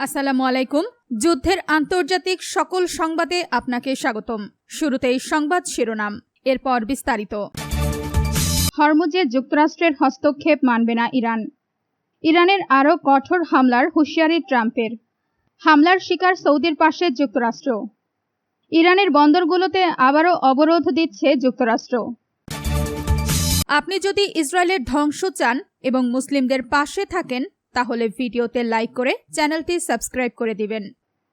আসসালামু আলাইকুম। যুদ্ধের আন্তর্জাতিক সকল সংবাদে আপনাকে স্বাগতম। শুরুতেই সংবাদ শিরোনাম, এরপর বিস্তারিত। হরমুজে যুক্তরাষ্ট্রের হস্তক্ষেপ মানবে না ইরান। ইরানের আরও কঠোর হামলার হুঁশিয়ারি ট্রাম্পের। হামলার শিকার সৌদির পাশে যুক্তরাষ্ট্র। ইরানের বন্দরগুলোতে আবারও অবরোধ দিচ্ছে যুক্তরাষ্ট্র। আপনি যদি ইসরায়েলের ধ্বংস চান এবং মুসলিমদের পাশে থাকেন তাহলে ভিডিওতে লাইক করে চ্যানেলটি সাবস্ক্রাইব করে দিবেন।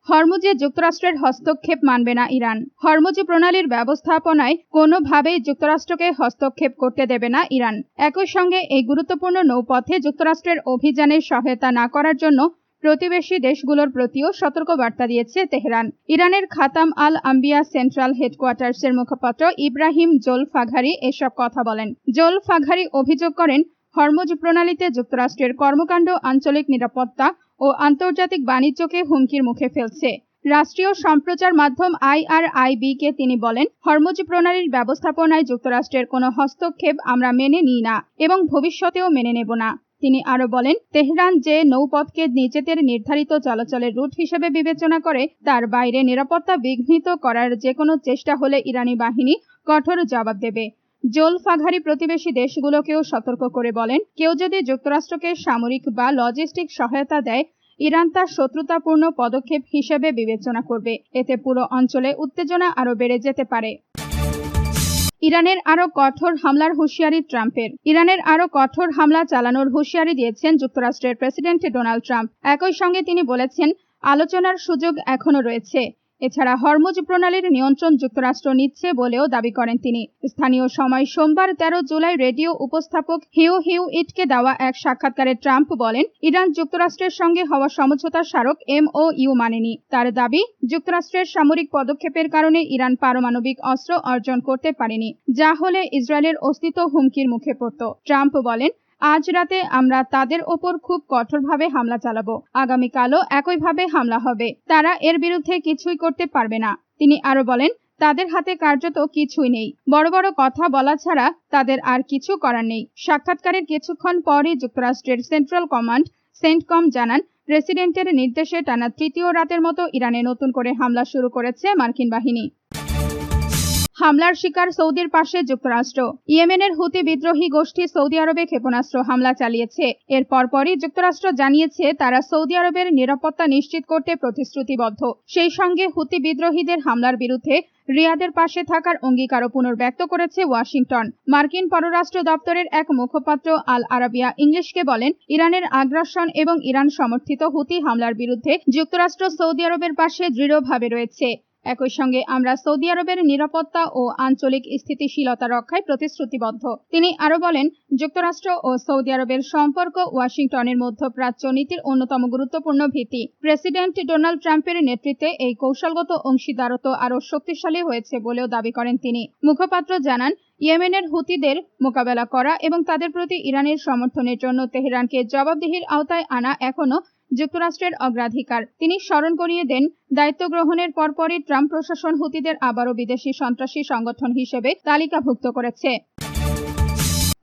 হরমুজে যুক্তরাষ্ট্রের হস্তক্ষেপ মানবে না ইরান। হরমুজ প্রণালীর ব্যবস্থাপনায় কোনোভাবেই যুক্তরাষ্ট্রকে হস্তক্ষেপ করতে দেবে না ইরান। একই সঙ্গে এই গুরুত্বপূর্ণ নৌপথে যুক্তরাষ্ট্রের অভিযানে সহায়তা না করার জন্য প্রতিবেশী দেশগুলোর প্রতিও সতর্কবার্তা দিয়েছে তেহরান। ইরানের খাতাম আল আম্বিয়া সেন্ট্রাল হেডকোয়ার্টার্সের মুখপাত্র ইব্রাহিম জোলফাঘারি এসব কথা বলেন। জোলফাঘারি অভিযোগ করেন, হরমুজ প্রণালীতে যুক্তরাষ্ট্রের কর্মকাণ্ড আঞ্চলিক নিরাপত্তা ও আন্তর্জাতিক বাণিজ্যকে হুমকির মুখে ফেলছে। রাষ্ট্রীয় সম্প্রচার মাধ্যম IRIB-কে তিনি বলেন, হরমুজ প্রণালীর ব্যবস্থাপনায় যুক্তরাষ্ট্রের কোনো হস্তক্ষেপ আমরা মেনে নিই না এবং ভবিষ্যতেও মেনে নেব না। তিনি আরো বলেন, তেহরান যে নৌপথকে নিজেদের নির্ধারিত চলাচলের রুট হিসেবে বিবেচনা করে তার বাইরে নিরাপত্তা বিঘ্নিত করার যে কোনো চেষ্টা হলে ইরানি বাহিনী কঠোর জবাব দেবে। জোলফাঘারি প্রতিবেশী দেশগুলোকেও সতর্ক করে বলেন, কেউ যদি যুক্তরাষ্ট্রকে সামরিক বা লজিস্টিক সহায়তা দেয় ইরান তা শত্রুতাপূর্ণ পদক্ষেপ হিসেবে বিবেচনা করবে। এতে পুরো অঞ্চলে উত্তেজনা আরো বেড়ে যেতে পারে। ইরানের আরো কঠোর হামলার হুঁশিয়ারি ট্রাম্পের। ইরানের আরো কঠোর হামলা চালানোর হুঁশিয়ারি দিয়েছেন যুক্তরাষ্ট্রের প্রেসিডেন্ট ডোনাল্ড ট্রাম্প। একই সঙ্গে তিনি বলেছেন, আলোচনার সুযোগ এখনো রয়েছে। এছাড়া হরমুজ প্রণালীর নিয়ন্ত্রণ যুক্তরাষ্ট্র নিচ্ছে বলেও দাবি করেন তিনি। স্থানীয় সময় সোমবার 13 জুলাই রেডিও উপস্থাপক হিউ হিউইটকে দেওয়া এক সাক্ষাৎকারে ট্রাম্প বলেন, ইরান যুক্তরাষ্ট্রের সঙ্গে হওয়া সমঝোতা স্মারক MOU মানেনি। তার দাবি, যুক্তরাষ্ট্রের সামরিক পদক্ষেপের কারণে ইরান পারমাণবিক অস্ত্র অর্জন করতে পারেনি, যা হলে ইসরায়েলের অস্তিত্ব হুমকির মুখে পড়ত। ট্রাম্প বলেন, আজ রাতে আমরা তাদের ওপর খুব কঠোরভাবে হামলা চালাবো। আগামীকালও একইভাবে হামলা হবে। তারা এর বিরুদ্ধে কিছুই করতে পারবে না। তিনি আরো বলেন, তাদের হাতে কার্যত কিছুই নেই। বড় বড় কথা বলা ছাড়া তাদের আর কিছু করার নেই। সাক্ষাৎকারের কিছুক্ষণ পরই যুক্তরাষ্ট্রের সেন্ট্রাল কমান্ড সেন্টকম জানান, প্রেসিডেন্টের নির্দেশে টানা তৃতীয় রাতের মতো ইরানে নতুন করে হামলা শুরু করেছে মার্কিন বাহিনী। হামলার শিকার সৌদির পাশে যুক্তরাষ্ট্র। ইয়েমেনের হুতি বিদ্রোহী গোষ্ঠী সৌদি আরবে ক্ষেপণাস্ত্র হামলা চালিয়েছে। এর পরপরই যুক্তরাষ্ট্র জানিয়েছে তারা সৌদি আরবের নিরাপত্তা নিশ্চিত করতে প্রতিশ্রুতিবদ্ধ। সেই সঙ্গে হুতি বিদ্রোহীদের হামলার বিরুদ্ধে রিয়াদের পাশে থাকার অঙ্গীকারও পুনর্ব্যক্ত করেছে ওয়াশিংটন। মার্কিন পররাষ্ট্র দপ্তরের এক মুখপাত্র আল আরাবিয়া ইংলিশকে বলেন, ইরানের আগ্রাসন এবং ইরান সমর্থিত হুতি হামলার বিরুদ্ধে যুক্তরাষ্ট্র সৌদি আরবের পাশে দৃঢ়ভাবে রয়েছে। একই সঙ্গে আমরা সৌদি আরবের নিরাপত্তা ও আঞ্চলিক স্থিতিশীলতা রক্ষায় প্রতিশ্রুতিবদ্ধ। তিনি আরো বলেন, যুক্তরাষ্ট্র ও সৌদি আরবের সম্পর্ক ওয়াশিংটনের মধ্যপ্রাচ্য নীতির অন্যতম গুরুত্বপূর্ণ ভিত্তি। প্রেসিডেন্ট ডোনাল্ড ট্রাম্পের নেতৃত্বে এই কৌশলগত অংশীদারত্ব আরো শক্তিশালী হয়েছে বলেও দাবি করেন তিনি। মুখপাত্র জানান, ইয়েমেনের হুতিদের মোকাবেলা করা এবং তাদের প্রতি ইরানের সমর্থনের জন্য তেহরানকে জবাবদিহির আওতায় আনা এখনো যুক্তরাষ্ট্রের অগ্রাধিকার। তিনি স্মরণ করিয়ে দেন, দায়িত্ব গ্রহণের পরপরই ট্রাম্প প্রশাসন হুতিদের আবারও বিদেশি সন্ত্রাসী সংগঠন হিসেবে তালিকাভুক্ত করেছে।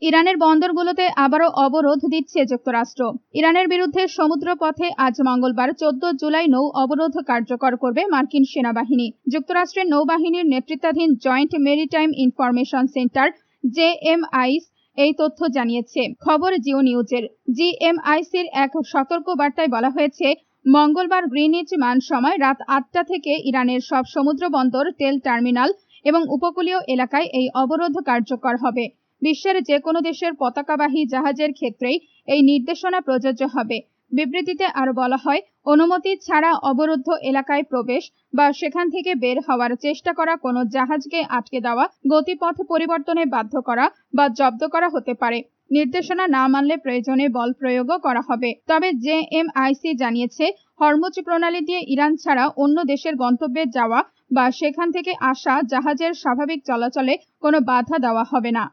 ইরানের বন্দরগুলোতে আবারও অবরোধ দিচ্ছে যুক্তরাষ্ট্র। ইরানের বিরুদ্ধে সমুদ্র পথে আজ মঙ্গলবার 14 জুলাই নৌ অবরোধ কার্যকর করবে মার্কিন সেনাবাহিনী। যুক্তরাষ্ট্রের নৌবাহিনীর নেতৃত্বাধীন joint maritime information centre JMIC এই তথ্য জানিয়েছে। খবর জিও নিউজের। GMICর এক সতর্ক বার্তায় বলা হয়েছে, মঙ্গলবার গ্রিনিচ মান সময় রাত 8টা থেকে ইরানের সব সমুদ্র বন্দর, তেল টার্মিনাল এবং উপকূলীয় এলাকায় এই অবরোধ কার্যকর হবে। বিশ্বের যে কোনো দেশের পতাকাবাহী জাহাজের ক্ষেত্রেই এই নির্দেশনা প্রযোজ্য হবে। বিবৃতিতে আরো বলা হয়, অনুমতি ছাড়া অবরুদ্ধ এলাকায় প্রবেশ বা সেখান থেকে বের হওয়ার চেষ্টা করা কোনো জাহাজকে আটকে দেওয়া, গতিপথ পরিবর্তনে বাধ্য করা বা জব্দ করা হতে পারে। নির্দেশনা না মানলে প্রয়োজনে বল প্রয়োগও করা হবে। তবে JMIC জানিয়েছে, হরমুজ প্রণালী দিয়ে ইরান ছাড়া অন্য দেশের গন্তব্যে যাওয়া বা সেখান থেকে আসা জাহাজের স্বাভাবিক চলাচলে কোনো বাধা দেওয়া হবে না।